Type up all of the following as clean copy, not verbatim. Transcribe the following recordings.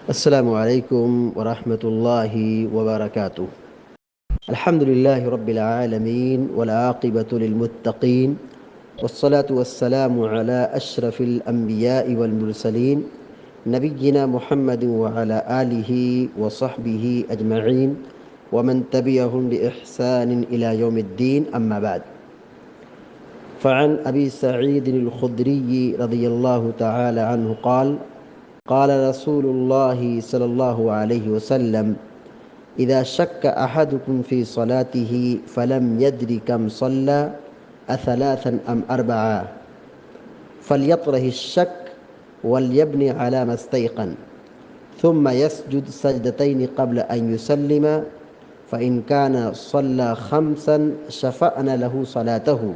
السلام علیکم ورحمۃ اللہ وبرکاتہ۔ الحمد للہ رب العالمین والعاقبۃ للمتقین والصلاة والسلام علی اشرف الانبیاء والمرسلین نبینا محمد وعلی آلہ وصحبہ اجمعین ومن تبعهم بإحسان إلى يوم الدین اما بعد۔ فعن ابی سعید الخدری رضی اللہ تعالی عنہ قال رسول الله صلى الله عليه وسلم إذا شك أحدكم في صلاته فلم يدر كم صلى أثلاثا أم أربعا فليطرح الشك وليبني على ما استيقن ثم يسجد سجدتين قبل أن يسلم فإن كان صلى خمسا شفعنا له صلاته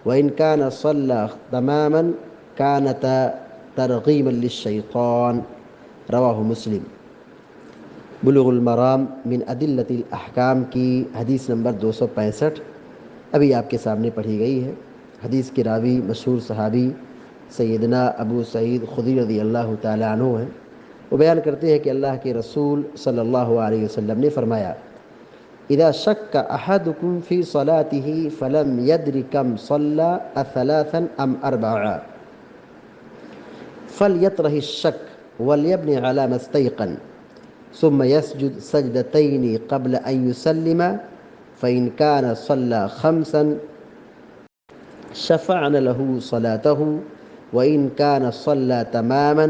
وإن كان صلى تماما كانت ترغیما للشیطان۔ رواہ مسلم۔ بلوغ المرام من ادلۃ الاحکام کی حدیث نمبر 265 ابھی آپ کے سامنے پڑھی گئی ہے۔ حدیث کے راوی مشہور صحابی سیدنا ابو سعید خدری رضی اللہ تعالی عنہ ہیں۔ وہ بیان کرتے ہیں کہ اللہ کے رسول صلی اللہ علیہ وسلم نے فرمایا، اذا شک احدکم فی صلاتہ فلم یدر کم صلی اثلاثا ام اربعا فليطرح الشك وليبني على ما استيقن ثم يسجد سجدتين قبل أن يسلم فإن كان صلى خمسا شفعنا له صلاته وإن كان صلى تماما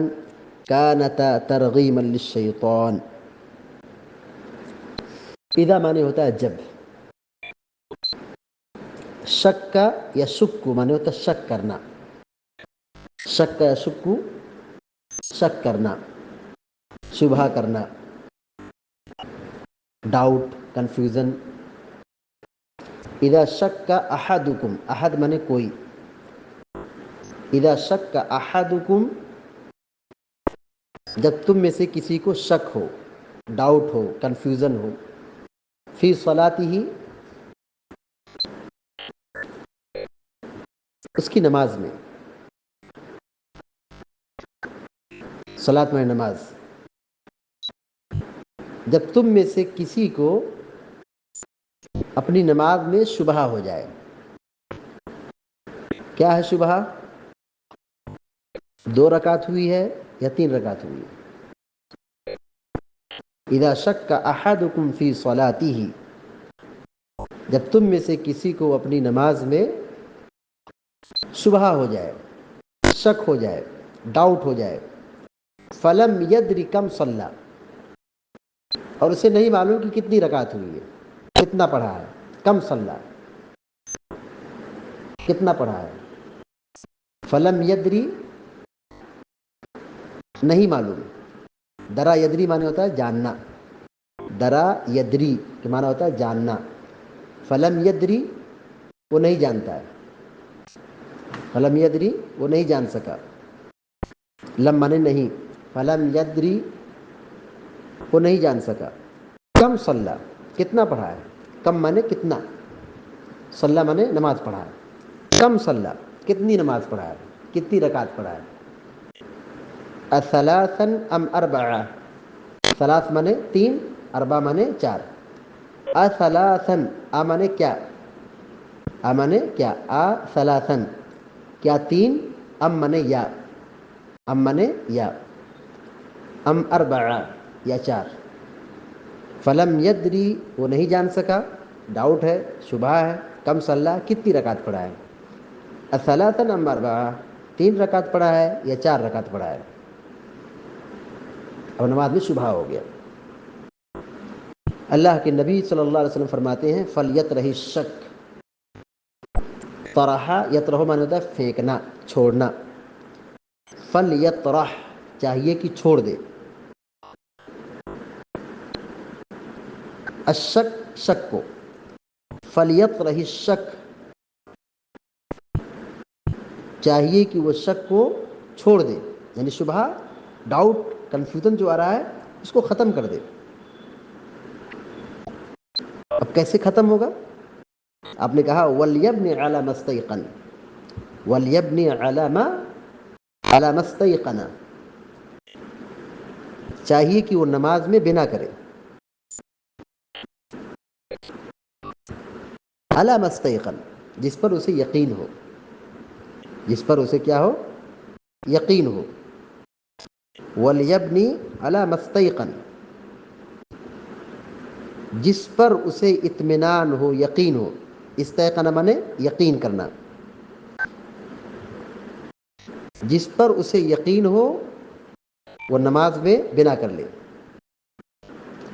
كانت ترغيما للشيطان۔ اذا معنی ہوتا ہے جب، شک یا شک معنی ہوتا ہے شک کرنا، شک یا شک شک کرنا، شبہ کرنا، ڈاؤٹ، کنفیوژن۔ اذا شک احدکم، احد مانے کوئی، اذا شک احدکم جب تم میں سے کسی کو شک ہو، ڈاؤٹ ہو، کنفیوژن ہو، فی صلاتہ اس کی نماز میں، صلاۃ میں نماز، جب تم میں سے کسی کو اپنی نماز میں شبہ ہو جائے۔ کیا ہے شبہ؟ 2 رکعت ہوئی ہے یا 3 رکعت ہوئی ہے۔ اذا شک احدکم فی صلاتہ جب تم میں سے کسی کو اپنی نماز میں شبہ ہو جائے، شک ہو جائے، ڈاؤٹ ہو جائے، فلم یدری کم صلی، اور اسے نہیں معلوم کہ کتنی رکعت ہوئی ہے، کتنا پڑھا ہے، کم صلی، کتنا پڑھا ہے، فلم یدری نہیں معلوم، درا یدری معنی ہوتا ہے جاننا، درا یدری کے معنی ہوتا ہے جاننا، فلم یدری وہ نہیں جانتا ہے، فلم یدری وہ نہیں جان سکا، لم مانے نہیں، فلم یدری وہ نہیں جان سکا، کم صلی کتنا پڑھا ہے، کم مانے کتنا، صلی مانے نماز پڑھا ہے، کم صلی کتنی نماز پڑھا ہے، کتنی رکعت پڑھا ہے، اثلاثا ام اربعا، ثلاث مانے 3، اربع مانے 4، اثلاثا ا مانے کیا، ا مانے کیا، اثلاثا کیا 3، ام مانے یا، ام مانے یا، ام اربعا یا 4، فلم یدری وہ نہیں جان سکا، ڈاؤٹ ہے، شبہ ہے، کم صلی کتنی رکعت پڑھا ہے، اثلاثا ام اربعا 3 رکعت پڑھا ہے یا 4 رکعت پڑھا ہے، اب نماز میں شبہ ہو گیا۔ اللہ کے نبی صلی اللہ علیہ وسلم فرماتے ہیں فلیطرح الشک، طرح یطرح معنی ہوتا ہے پھینکنا، چھوڑنا، فلیطرح چاہیے کہ چھوڑ دے، الشک شک کو، فلیطرح الشک چاہیے کہ وہ شک کو چھوڑ دے، یعنی شبہ، ڈاؤٹ، کنفیوژن جو آ رہا ہے اس کو ختم کر دے۔ اب کیسے ختم ہوگا؟ آپ نے کہا وَلْيَبْنِ عَلَى مَا اسْتَيْقَنَ، وَلْيَبْنِ عَلَى مَا اسْتَيْقَنَ، چاہیے کہ وہ نماز میں بنا کرے علی مستیقن، جس پر اسے یقین ہو، جس پر اسے کیا ہو، یقین ہو. ولیبنی علی مستیقن، جس پر اسے اطمینان ہو، یقین ہو. استیقن مانے یقین کرنا. جس پر اسے یقین ہو وہ نماز میں بنا کر لے،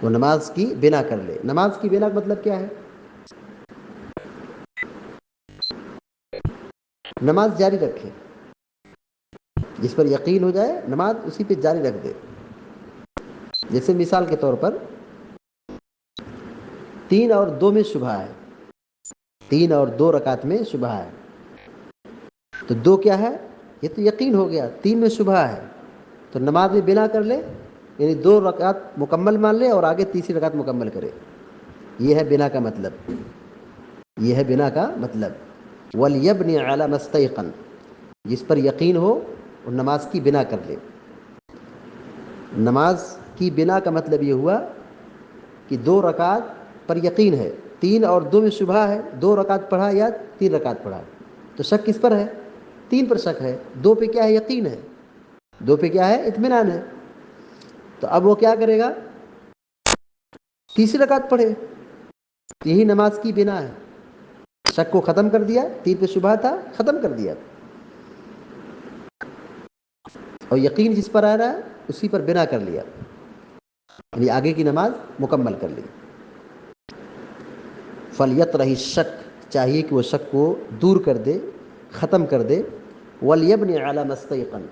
وہ نماز کی بنا کر لے. نماز کی بنا کا مطلب کیا ہے؟ نماز جاری رکھے، جس پر یقین ہو جائے نماز اسی پہ جاری رکھ دے. جیسے مثال کے طور پر 3 اور 2 میں شبہ ہے، 3 اور 2 رکعت میں شبہ ہے، تو 2 کیا ہے؟ یہ تو یقین ہو گیا. 3 میں شبہ ہے تو نماز میں بنا کر لے، یعنی 2 رکعت مکمل مان لے اور آگے تیسری رکعت مکمل کرے. یہ ہے بنا کا مطلب، یہ ہے بنا کا مطلب. وَلْيَبْنِ عَلَى مَسْتَيْقَنَ، جس پر یقین ہو اور نماز کی بنا کر لے. نماز کی بنا کا مطلب یہ ہوا کہ 2 رکعت پر یقین ہے، 3 اور 2 میں شبہ ہے، 2 رکعت پڑھا یا 3 رکعت پڑھا، تو شک کس پر ہے؟ 3 پر شک ہے. 2 پہ کیا ہے؟ یقین ہے. 2 پہ کیا ہے؟ اطمینان ہے. تو اب وہ کیا کرے گا؟ تیسری رکعت پڑھے. یہی نماز کی بنا ہے. شک کو ختم کر دیا، 3 پہ شبہ تھا ختم کر دیا، اور یقین جس پر آ رہا ہے اسی پر بنا کر لیا، یعنی آگے کی نماز مکمل کر لی. فَلْيَطْرَحِ الشَّكَّ، چاہیے کہ وہ شک کو دور کر دے، ختم کر دے. وَلْيَبْنِ عَلَى مَسْتَيْقَنَ،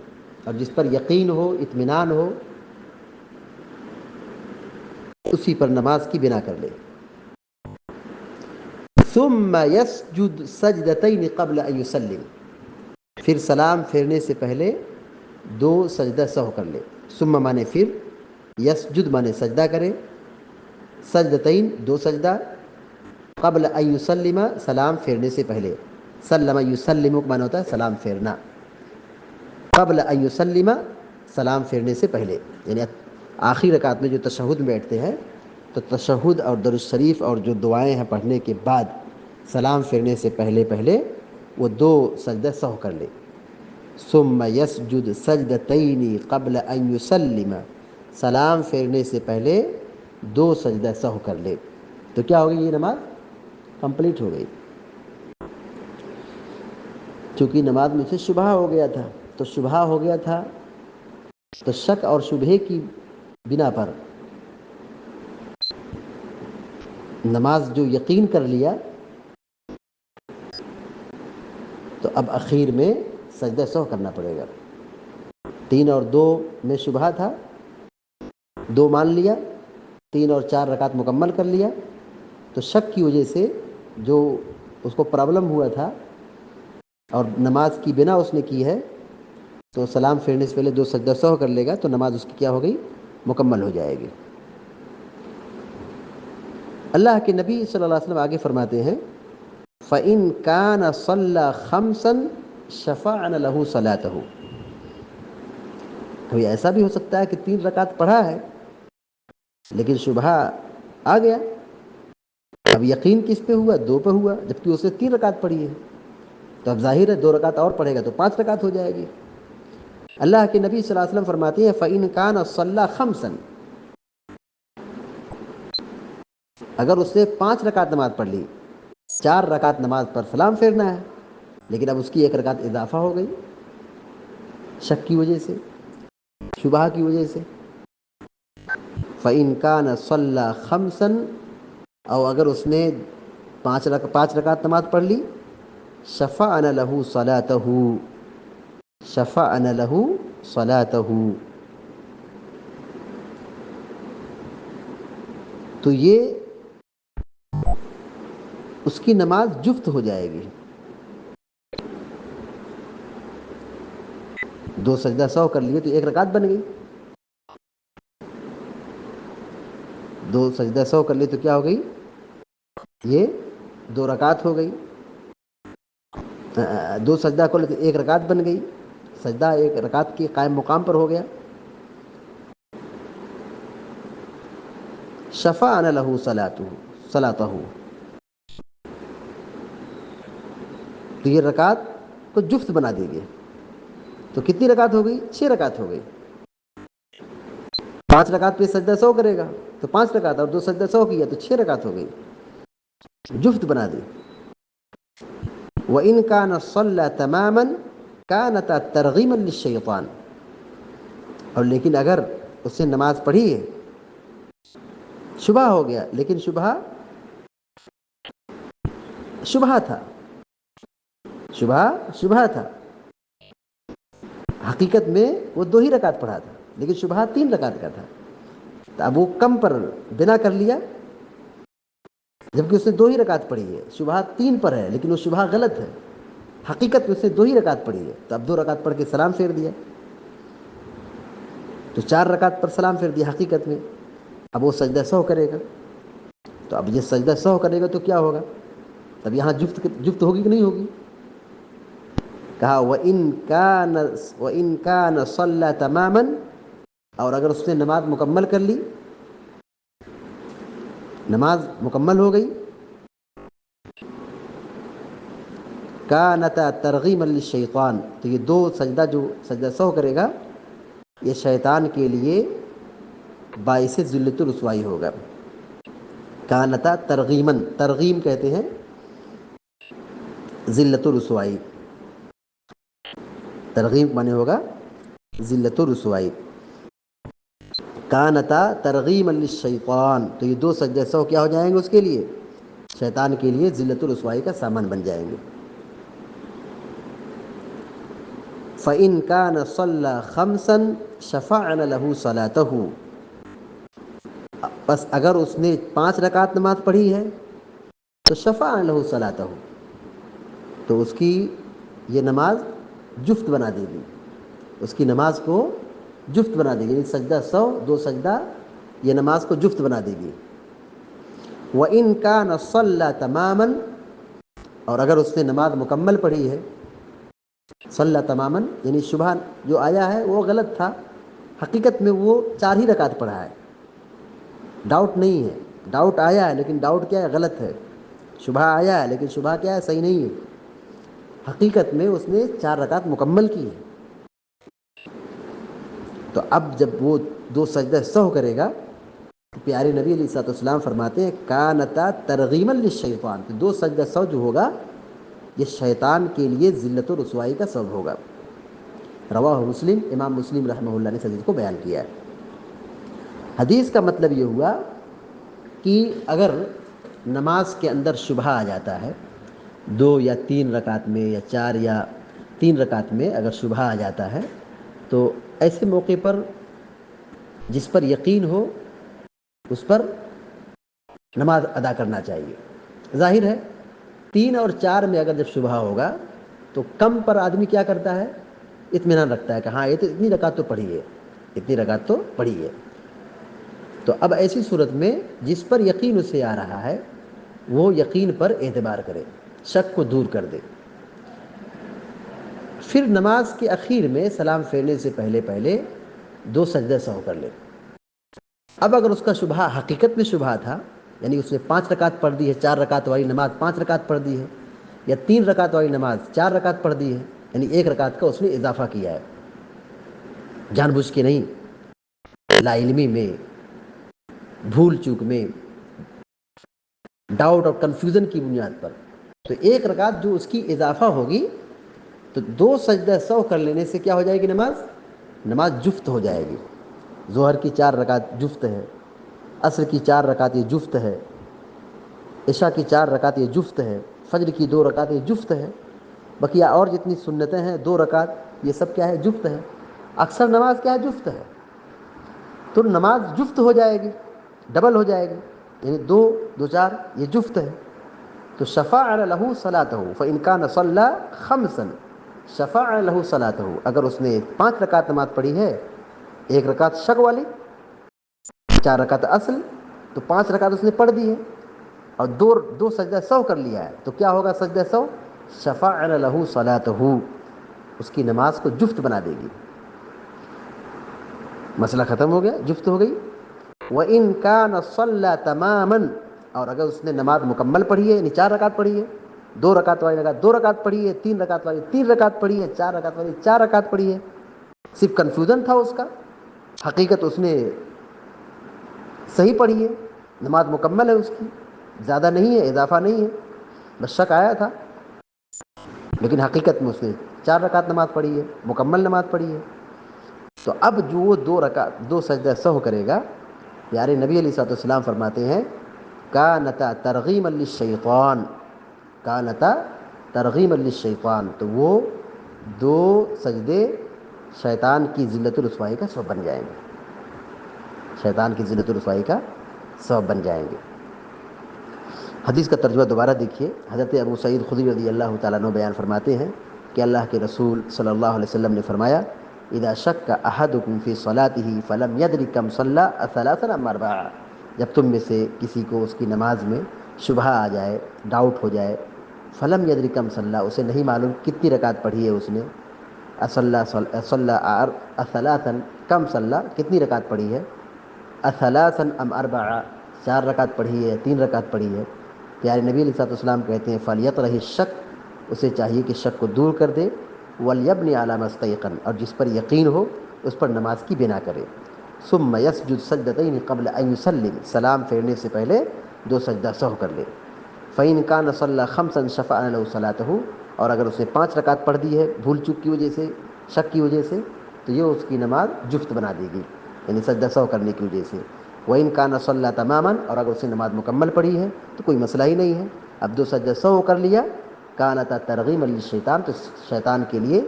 اور جس پر یقین ہو، اطمینان ہو، اسی پر نماز کی بنا کر لے. ثُمَّ يَسْجُدْ سَجْدَتَيْنِ قَبْلَ أَن يُسَلِّمَ، پھر سلام پھیرنے سے پہلے 2 سجدہ سہو کر لے. ثم مانے پھر، یسجد مانے سجدہ کرے، سجدتین 2 سجدہ، قبل ان یسلم سلام پھیرنے سے پہلے. سلم یسلم کا معنی ہوتا ہے سلام پھیرنا. قبل ان یسلم سلام پھیرنے سے پہلے، یعنی آخری رکعت میں جو تشہد میں بیٹھتے ہیں تو تشہد اور درود شریف اور جو دعائیں ہیں پڑھنے کے بعد سلام پھیرنے سے پہلے پہلے وہ 2 سجدہ سہو کر لے. ثم یسجد سجدتین قبل ان یسلم، سلام پھیرنے سے پہلے 2 سجدہ سہو کر لے. تو کیا ہوگی؟ یہ نماز کمپلیٹ ہو گئی. چونکہ نماز میں سے شبہ ہو گیا تھا، تو شبہ ہو گیا تھا تو شک اور شبہے کی بنا پر نماز جو یقین کر لیا تو اب اخیر میں سجدہ سہو کرنا پڑے گا. 3 اور 2 میں شبہ تھا، 2 مان لیا، 3 اور 4 رکعت مکمل کر لیا، تو شک کی وجہ سے جو اس کو پرابلم ہوا تھا اور نماز کی بنا اس نے کی ہے، تو سلام پھیرنے سے پہلے 2 سجدہ سہو کر لے گا تو نماز اس کی کیا ہو گئی؟ مکمل ہو جائے گی. اللہ کے نبی صلی اللہ علیہ وسلم آگے فرماتے ہیں فَإِن كَانَ صَلَّى خَمْسًا شَفَعْنَ لَهُ صَلَاتَهُ. ابھی ایسا بھی ہو سکتا ہے کہ 3 رکعت پڑھا ہے لیکن شبہ آ گیا. اب یقین کس پہ ہوا؟ 2 پہ ہوا، جبکہ اسے 3 رکعت پڑھی ہے. تو اب ظاہر ہے 2 رکعت اور پڑھے گا تو 5 رکعت ہو جائے گی. اللہ کے نبی صلی اللہ علیہ وسلم فرماتے ہیں فَإِن كَانَ صَلَّى خَمْسًا، اگر اس نے 5 رکعت نماز پڑھ لی، 4 رکعت نماز پر سلام پھیرنا ہے لیکن اب اس کی 1 رکعت اضافہ ہو گئی شک کی وجہ سے، شبہ کی وجہ سے. فَإِن كَانَ صَلَّى خَمْسًا، اور اگر اس نے 5 رکعت نماز پڑھ لی، شَفَعْنَ لَهُ صَلَاتَهُ، شَفَعْنَ لَهُ صَلَاتَهُ، تو یہ اس کی نماز جفت ہو جائے گی. 2 سجدہ سہو کر لیے تو 1 رکعت بن گئی. 2 سجدہ سہو کر لیے تو کیا ہو گئی؟ یہ 2 رکعت ہو گئی. 2 سجدہ کر لیے تو 1 رکعت بن گئی. سجدہ 1 رکعت کی قائم مقام پر ہو گیا. شفعنا لہو صلاتہ، تو یہ رکعت کو جفت بنا دیں گے. تو کتنی رکعت ہو گئی؟ 6 رکعت ہو گئی. 5 رکعت پہ سجدہ سو کرے گا تو 5 رکعت، اور 2 سجدہ سو کیا تو 6 رکعت ہو گئی، جفت بنا دی. وَإِنْ كَانَ صَلَّى تَمَامًا كَانَتَا تَرْغِيمًا لِلشَّيْطَانِ، اور لیکن اگر اس سے نماز پڑھی ہے، شبہ ہو گیا، لیکن شبہ تھا، شبہ تھا، حقیقت میں وہ 2 ہی رکعت پڑھا تھا، لیکن شبہ 3 رکعت کا تھا. تو اب وہ کم پر بنا کر لیا، جبکہ اس نے 2 ہی رکعت پڑھی ہے. شبہ 3 پر ہے، لیکن وہ شبہ غلط ہے، حقیقت میں اس نے 2 ہی رکعت پڑھی ہے. تو اب 2 رکعت پڑھ کے سلام پھیر دیا، تو 4 رکعت پر سلام پھیر دیا حقیقت میں. اب وہ سجدہ سہو کرے گا. تو اب یہ سجدہ سہو کرے گا تو کیا ہوگا؟ اب یہاں جفت ہوگی کہ نہیں ہوگی؟ کہا وَإِنْ كَانَ صَلَّى تَمَامًا، اور اگر اس نے نماز مکمل کر لی، نماز مکمل ہو گئی، كَانَتَا تَرْغِيمًا لِلشَّيْطَانِ، تو یہ 2 سجدہ جو سجدہ سہو کرے گا، یہ شیطان کے لیے باعث ذلت و رسوائی ہوگا. کانتا ترغیمن، ترغیم کہتے ہیں ذلت و رسوائی، ترغیب مانے ہوگا ذلت و رسوائی. کانتا ترغیما للشیطان، تو یہ 2 سجدہ سہو کیا ہو جائیں گے اس کے لیے؟ شیطان کے لیے ذلت و رسوائی کا سامان بن جائیں گے. فَإِنْ كَانَ صَلَّى خَمْسًا شَفَعْنَا لَهُ صَلَاتَهُ، بس اگر اس نے 5 رکعت نماز پڑھی ہے تو شفعنا لَهُ صَلَاتَهُ، تو اس کی یہ نماز جفت بنا دے گی، اس کی نماز کو جفت بنا دے گی. یعنی سجدہ سہو 2 سجدہ یہ نماز کو جفت بنا دے گی. وَإِنْ كَانَ صَلَّى تَمَامًا، اور اگر اس نے نماز مکمل پڑھی ہے، صلی تماماً یعنی شبہ جو آیا ہے وہ غلط تھا، حقیقت میں وہ 4 ہی رکعت پڑھا ہے، ڈاؤٹ نہیں ہے. ڈاؤٹ آیا ہے لیکن ڈاؤٹ کیا ہے؟ غلط ہے. شبہ آیا ہے لیکن شبہ کیا ہے؟ صحیح نہیں ہے. حقیقت میں اس نے 4 رکعت مکمل کی ہے. تو اب جب وہ 2 سجدہ سہو کرے گا، پیارے نبی علیہ الصلوۃ والسلام فرماتے ہیں کانتا ترغیما للشیطان، 2 سجدہ سہو جو ہوگا یہ شیطان کے لیے ذلت و رسوائی کا سبب ہوگا. رواہ مسلم، امام مسلم رحمہ اللہ نے اس حدیث کو بیان کیا ہے. حدیث کا مطلب یہ ہوا کہ اگر نماز کے اندر شبہ آ جاتا ہے، 2 یا 3 رکعت میں یا 4 یا 3 رکعت میں اگر شبہ آ جاتا ہے، تو ایسے موقع پر جس پر یقین ہو اس پر نماز ادا کرنا چاہیے. ظاہر ہے 3 اور 4 میں اگر جب شبہ ہوگا تو کم پر آدمی کیا کرتا ہے؟ اطمینان رکھتا ہے کہ ہاں یہ تو اتنی رکعت تو پڑھی ہے، اتنی رکعت تو پڑھی ہے. تو اب ایسی صورت میں جس پر یقین اسے آ رہا ہے وہ یقین پر اعتبار کرے، شک کو دور کر دے. پھر نماز کے اخیر میں سلام پھیرنے سے پہلے 2 سجدہ سہو کر لے. اب اگر اس کا شبہ حقیقت میں شبہ تھا، یعنی اس نے 5 رکعت پڑھ دی ہے، 4 رکعت والی نماز 5 رکعت پڑھ دی ہے، یا 3 رکعت والی نماز 4 رکعت پڑھ دی ہے، یعنی 1 رکعت کا اس نے اضافہ کیا ہے، جان بوجھ کے نہیں، لا علمی میں، بھول چوک میں، ڈاؤٹ اور کنفیوژن کی بنیاد پر، تو 1 رکعت جو اس کی اضافہ ہوگی تو 2 سجدہ سہو کر لینے سے کیا ہو جائے گی؟ نماز جفت ہو جائے گی. ظہر کی 4 رکعت جفت ہے، عصر کی 4 رکعت یہ جفت ہے، عشاء کی 4 رکعت یہ جفت ہے، فجر کی 2 رکعت یہ جفت ہے، بقیہ اور جتنی سنتیں ہیں 2 رکعت یہ سب کیا ہے؟ جفت ہے. اکثر نماز کیا ہے؟ جفت ہے. تو نماز جفت ہو جائے گی، ڈبل ہو جائے گی، یعنی 2 2 4 یہ جفت ہے. تو شفعنا له صلاته فإن كان صلى خمسا شفعنا له صلاته، اگر اس نے 5 رکعت نماز پڑھی ہے، 1 رکعت شک والی، 4 رکعت اصل، تو 5 رکعت اس نے پڑھ دی ہے اور 2 سجدہ سہو کر لیا ہے، تو کیا ہوگا سجدہ سہو؟ شفعنا له صلاته، اس کی نماز کو جفت بنا دے گی. مسئلہ ختم ہو گیا، جفت ہو گئی. وَإِن كَانَ صَلَّى تَمَامًا، اور اگر اس نے نماز مکمل پڑھی ہے، یعنی 4 رکعت پڑھی ہے، 2 رکعت والی نماز 2 رکعت پڑھی ہے، 3 رکعت والی 3 رکعت پڑھی ہے، 4 رکعت والی 4 رکعت پڑھی ہے، صرف کنفیوژن تھا اس کا، حقیقت اس نے صحیح پڑھی ہے، نماز مکمل ہے اس کی، زیادہ نہیں ہے، اضافہ نہیں ہے، بس شک آیا تھا، لیکن حقیقت میں اس نے 4 رکعت نماز پڑھی ہے، مکمل نماز پڑھی ہے. تو اب جو وہ 2 رکعت 2 سجدہ سہو کرے گا، پیارے نبی علیہ الصلوۃ والسلام فرماتے ہیں کانتا ترغیما للشیطان، کانتا ترغیما للشیطان، تو وہ 2 سجدے شیطان کی ذلت و رسوائی کا سبب بن جائیں گے، شیطان کی ذلت و رسوائی کا سبب بن جائیں گے. حدیث کا ترجمہ دوبارہ دیکھیے. حضرت ابو سعید خدری رضی اللہ تعالیٰ عنہ بیان فرماتے ہیں کہ اللہ کے رسول صلی اللہ علیہ وسلم نے فرمایا اذا شک احدکم فی صلاته فلم یدر کم صلی ثلاثا ام اربعا، جب تم میں سے کسی کو اس کی نماز میں شبہ آ جائے، ڈاؤٹ ہو جائے، فلم یدر کم صلی، اسے نہیں معلوم کتنی رکعت پڑھی ہے اس نے، صلی ثلاثا، کم صلی کتنی رکعت پڑھی ہے، اثلاثا ام اربعا، 4 رکعت پڑھی ہے، 3 رکعت پڑھی ہے. پیارے نبی علیہ الصلوۃ والسلام کہتے ہیں فلیطرح الشک، اسے چاہیے کہ شک کو دور کر دے، ولیبنی علی ما استیقن، اور جس پر یقین ہو اس پر نماز کی بنا کرے. ثم یسجد سجدتین قبل ان یسلم، سلام پھیرنے سے پہلے 2 سجدہ سہو کر لے. فإن کان صلی خمسا شفع له صلاته، اور اگر اس نے 5 رکعت پڑھ دی ہے بھول چوک کی وجہ سے، شک کی وجہ سے، تو یہ اس کی نماز جفت بنا دے گی، یعنی سجدہ سہو کرنے کی وجہ سے. وإن کان صلی تماما، اور اگر اس نے نماز مکمل پڑھی ہے تو کوئی مسئلہ ہی نہیں ہے، اب 2 سجدہ سہو کر لیا، کانتا ترغیما للشیطان، تو شیطان کے لیے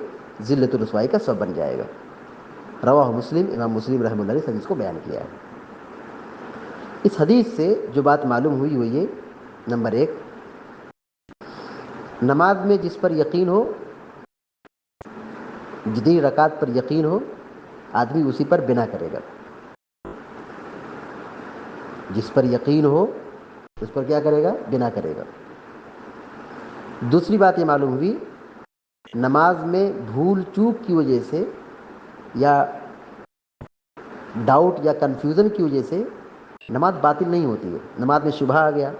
ذلت و رسوائی کا سبب بن جائے گا. رواہ مسلم، امام مسلم رحمہ اللہ نے اس حدیث کو بیان کیا ہے. اس حدیث سے جو بات معلوم ہوئی وہ یہ، نمبر 1، نماز میں جس پر یقین ہو، جتنی رکعت پر یقین ہو، آدمی اسی پر بنا کرے گا. جس پر یقین ہو اس پر کیا کرے گا؟ بنا کرے گا. دوسری بات یہ معلوم ہوئی، نماز میں بھول چوک کی وجہ سے یا ڈاؤٹ یا کنفیوژن کی وجہ سے نماز باطل نہیں ہوتی ہے. نماز میں شبہ آ گیا،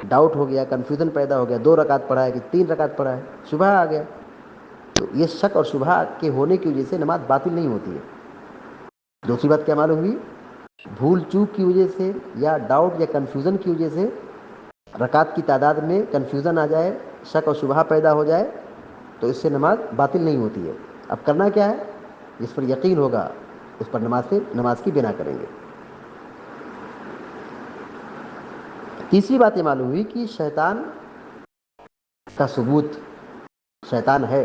ڈاؤٹ ہو گیا، کنفیوژن پیدا ہو گیا، 2 رکعت پڑھا ہے کہ 3 رکعت پڑھا ہے، شبہ آ گیا، تو یہ شک اور شبہ کے ہونے کی وجہ سے نماز باطل نہیں ہوتی ہے. دوسری بات کیا معلوم ہوئی، بھول چوک کی وجہ سے یا ڈاؤٹ یا کنفیوژن کی وجہ سے رکعت کی تعداد میں کنفیوژن آ جائے، شک اور شبہ پیدا ہو جائے، تو اس سے نماز باطل نہیں ہوتی ہے. اب کرنا کیا ہے، جس پر یقین ہوگا اس پر نماز کی بنا کریں گے. تیسری بات یہ معلوم ہوئی کہ شیطان کا ثبوت، شیطان ہے،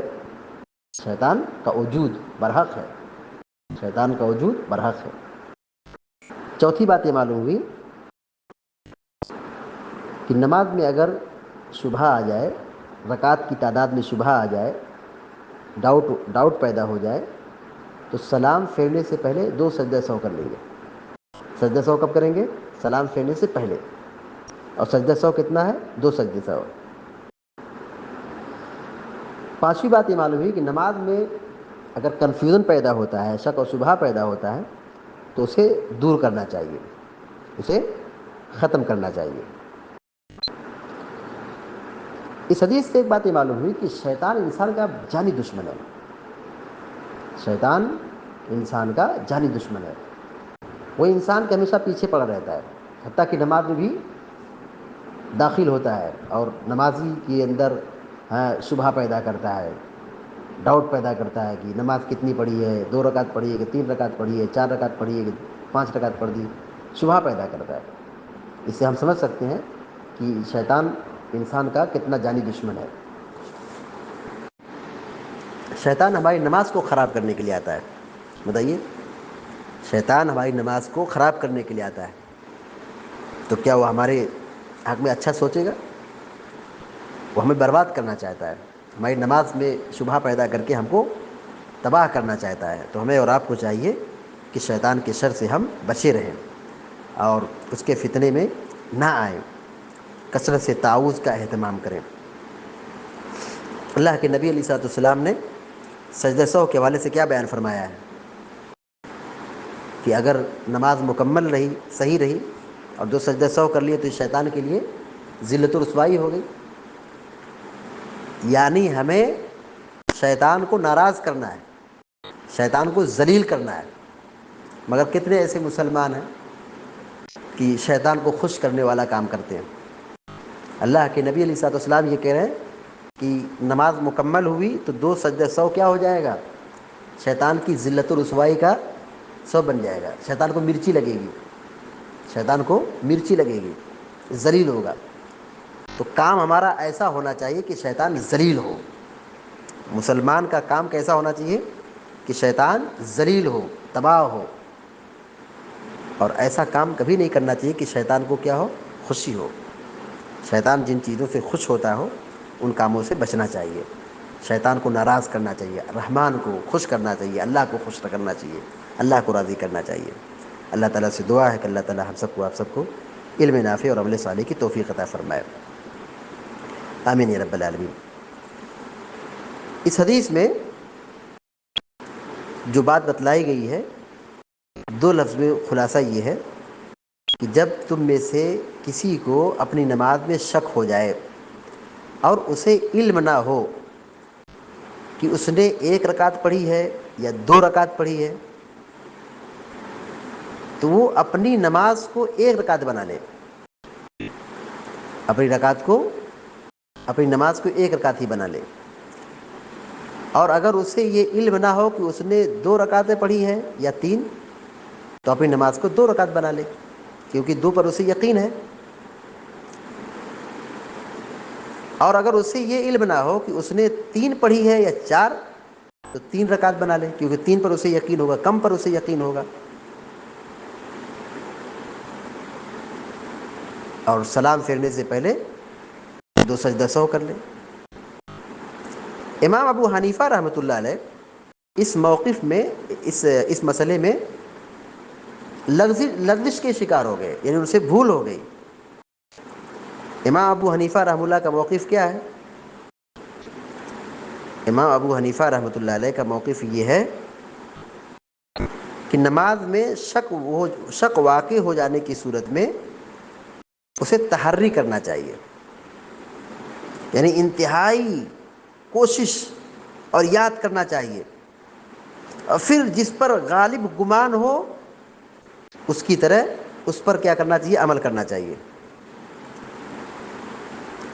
شیطان کا وجود برحق ہے، شیطان کا وجود برحق ہے. چوتھی بات یہ معلوم ہوئی کہ نماز میں اگر شبہ آ جائے، رکعت کی تعداد میں شبہ آ جائے، ڈاؤٹ پیدا ہو جائے، تو سلام پھیرنے سے پہلے 2 سجدہ سہو کر لیں گے. سجدہ سہو کب کریں گے؟ سلام پھیرنے سے پہلے. اور سجدہ سہو کتنا ہے؟ 2 سجدہ سہو. پانچویں بات یہ معلوم ہوئی کہ نماز میں اگر کنفیوژن پیدا ہوتا ہے، شک اور شبہ پیدا ہوتا ہے، تو اسے دور کرنا چاہیے، اسے ختم کرنا چاہیے. اس حدیث سے ایک بات یہ معلوم ہوئی کہ شیطان انسان کا جانی دشمن ہے. شیطان انسان کا جانی دشمن ہے. وہ انسان کے ہمیشہ پیچھے پڑا رہتا ہے، حتیٰ کہ نماز میں بھی داخل ہوتا ہے اور نمازی کے اندر شبہ پیدا کرتا ہے، ڈاؤٹ پیدا کرتا ہے کہ نماز کتنی پڑھی ہے، 2 رکعت پڑھی ہے کہ 3 رکعت پڑھی ہے، 4 رکعت پڑھی ہے کہ 5 رکعت پڑھ دی، شبہ پیدا کرتا ہے. اس سے ہم سمجھ سکتے ہیں کہ شیطان انسان کا کتنا جانی دشمن ہے. شیطان ہماری نماز کو خراب کرنے کے لیے آتا ہے. بتائیے، شیطان ہماری نماز کو خراب کرنے کے لیے آتا ہے، تو کیا وہ ہمارے حق میں اچھا سوچے گا؟ وہ ہمیں برباد کرنا چاہتا ہے، ہماری نماز میں شبہ پیدا کر کے ہم کو تباہ کرنا چاہتا ہے. تو ہمیں اور آپ کو چاہیے کہ شیطان کے شر سے ہم بچے رہیں اور اس کے فتنے میں نہ آئیں، کثرت سے تعوذ کا اہتمام کریں. اللہ کے نبی علیہ الصلوۃ والسلام نے سجدہ سہو کے حوالے سے کیا بیان فرمایا ہے؟ کہ اگر نماز مکمل رہی، صحیح رہی، اور 2 سجدہ سہو کر لیے تو شیطان کے لیے ذلت و رسوائی ہو گئی. یعنی ہمیں شیطان کو ناراض کرنا ہے، شیطان کو ذلیل کرنا ہے. مگر کتنے ایسے مسلمان ہیں کہ شیطان کو خوش کرنے والا کام کرتے ہیں. اللہ کے نبی علیہ الصلوۃ والسلام یہ کہہ رہے ہیں کہ نماز مکمل ہوئی تو 2 سجدہ سہو کیا ہو جائے گا؟ شیطان کی ذلت و رسوائی کا سبب بن جائے گا. شیطان کو مرچی لگے گی، شیطان کو مرچی لگے گی، ذلیل ہوگا. تو کام ہمارا ایسا ہونا چاہیے کہ شیطان ذلیل ہو. مسلمان کا کام کیسا ہونا چاہیے کہ شیطان ذلیل ہو، تباہ ہو. اور ایسا کام کبھی نہیں کرنا چاہیے کہ شیطان کو کیا ہو؟ خوشی ہو. شیطان جن چیزوں سے خوش ہوتا ہو ان کاموں سے بچنا چاہیے. شیطان کو ناراض کرنا چاہیے، رحمان کو خوش کرنا چاہیے، اللہ کو خوش کرنا چاہیے، اللہ کو راضی کرنا چاہیے. اللہ تعالیٰ سے دعا ہے کہ اللہ تعالیٰ ہم سب کو، آپ سب کو علم نافع اور عمل صالح کی توفیق عطا فرمائے. آمین یا رب العالمین. اس حدیث میں جو بات بتلائی گئی ہے 2 لفظ میں خلاصہ یہ ہے کہ جب تم میں سے کسی کو اپنی نماز میں شک ہو جائے اور اسے علم نہ ہو کہ اس نے 1 رکعت پڑھی ہے یا 2 رکعت پڑھی ہے، تو وہ اپنی نماز کو 1 رکعت بنا لے. اپنی نماز کو 1 رکعت ہی بنا لے. اور اگر اسے یہ علم نہ ہو کہ اس نے 2 رکعتیں پڑھی ہیں یا 3، تو اپنی نماز کو 2 رکعت بنا لے، کیونکہ 2 پر اسے یقین ہے. اور اگر اسے یہ علم نہ ہو کہ اس نے 3 پڑھی ہے یا 4، تو 3 رکعت بنا لے، کیونکہ 3 پر اسے یقین ہوگا، کم پر اسے یقین ہوگا. اور سلام پھیرنے سے پہلے 2 سجدہ سہو کر لے. امام ابو حنیفہ رحمۃ اللہ علیہ اس موقف میں، اس مسئلے میں لغزش کے شکار ہو گئے، یعنی ان سے بھول ہو گئی. امام ابو حنیفہ رحمۃ اللہ کا موقف کیا ہے؟ امام ابو حنیفہ رحمۃ اللہ علیہ کا موقف یہ ہے کہ نماز میں شک واقع ہو جانے کی صورت میں اسے تحری کرنا چاہیے، یعنی انتہائی کوشش اور یاد کرنا چاہیے. اور پھر جس پر غالب گمان ہو اس کی طرح اس پر کیا کرنا چاہیے؟ عمل کرنا چاہیے.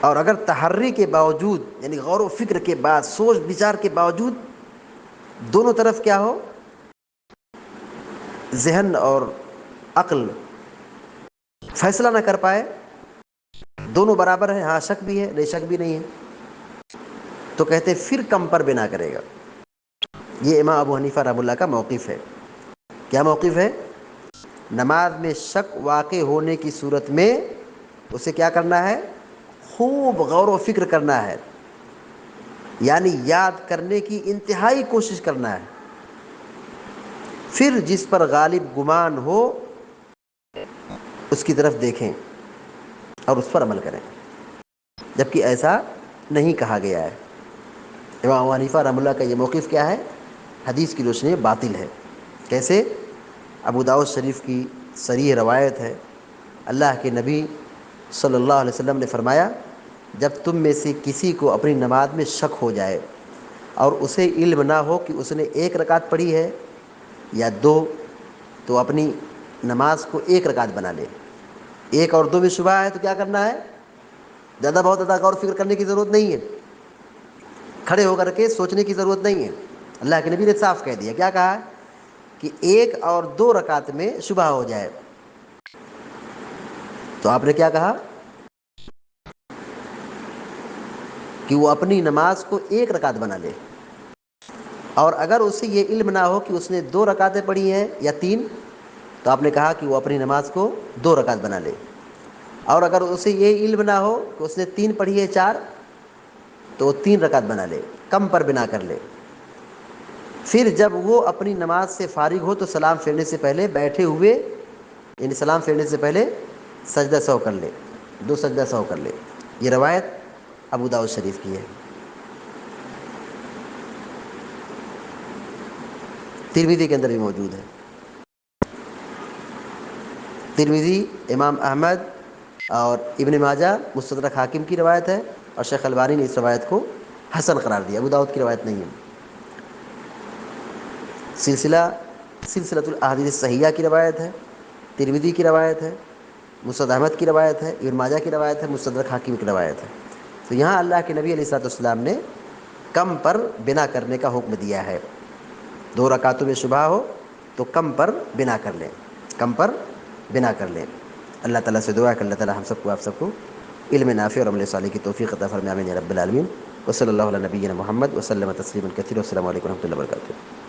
اور اگر تحری کے باوجود، یعنی غور و فکر کے بعد، سوچ بچار کے باوجود دونوں طرف کیا ہو، ذہن اور عقل فیصلہ نہ کر پائے، دونوں برابر ہیں، ہاں شک بھی ہے نہیں شک بھی نہیں ہے، تو کہتے پھر کم پر بنا کرے گا. یہ امام ابو حنیفہ رحمۃ اللہ کا موقف ہے. کیا موقف ہے؟ نماز میں شک واقع ہونے کی صورت میں اسے کیا کرنا ہے؟ خوب غور و فکر کرنا ہے، یعنی یاد کرنے کی انتہائی کوشش کرنا ہے. پھر جس پر غالب گمان ہو اس کی طرف دیکھیں اور اس پر عمل کریں، جبکہ ایسا نہیں کہا گیا ہے. امام ابو حنیفہ رحمۃ اللہ کا یہ موقف کیا ہے؟ حدیث کی روشنی میں باطل ہے. کیسے؟ ابو داؤد شریف کی صریح روایت ہے، اللہ کے نبی صلی اللہ علیہ وسلم نے فرمایا، جب تم میں سے کسی کو اپنی نماز میں شک ہو جائے اور اسے علم نہ ہو کہ اس نے 1 رکعت پڑھی ہے یا 2، تو اپنی نماز کو 1 رکعت بنا لے. 1 اور 2 میں شبہ ہے تو کیا کرنا ہے؟ زیادہ بہت زیادہ غور و فکر کرنے کی ضرورت نہیں ہے، کھڑے ہو کر کے سوچنے کی ضرورت نہیں ہے. اللہ کے نبی نے صاف کہہ دیا، کیا کہا؟ کہ 1 اور 2 رکعت میں شبہ ہو جائے تو آپ نے کیا کہا؟ کہ وہ اپنی نماز کو 1 رکعت بنا لے. اور اگر اسے یہ علم نہ ہو کہ اس نے 2 رکعتیں پڑھی ہیں یا 3، تو آپ نے کہا کہ وہ اپنی نماز کو 2 رکعت بنا لے. اور اگر اسے یہ علم نہ ہو کہ اس نے 3 پڑھی ہے 4، تو 3 رکعت بنا لے، کم پر بنا کر لے. پھر جب وہ اپنی نماز سے فارغ ہو تو سلام پھیرنے سے پہلے بیٹھے ہوئے، یعنی سلام پھیرنے سے پہلے سجدہ سہو کر لے، 2 سجدہ سہو کر لے. یہ روایت ابو داؤد شریف کی ہے. ترمذی کے اندر بھی موجود ہے. ترمذی، امام احمد اور ابن ماجہ مستدرک حاکم کی روایت ہے، اور شیخ البانی نے اس روایت کو حسن قرار دیا، ابو داؤد کی روایت نہیں ہے۔ سلسلۃ الاحادیث الصحیحہ کی روایت ہے، ترمذی کی روایت ہے، مسند احمد کی روایت ہے، ابن ماجہ کی روایت ہے، مستدرک حاکم کی روایت ہے۔ تو یہاں اللہ کے نبی علیہ الصلوۃ والسلام نے کم پر بنا کرنے کا حکم دیا ہے، 2 رکعتوں میں شبہ ہو تو کم پر بنا کر لیں، کم پر بنا کر لیں۔ اللہ تعالیٰ سے دعا ہے کہ اللہ تعالیٰ ہم سب کو، آپ سب کو علم نافع اور عمل صالح کی توفیق عطا فرمائے، آمین یا رب العالمین۔ وصلی اللہ علی نبینا محمد وسلم تسلیما کثیرا، والسلام علیکم و رحمۃ اللہ وبرکاتہ۔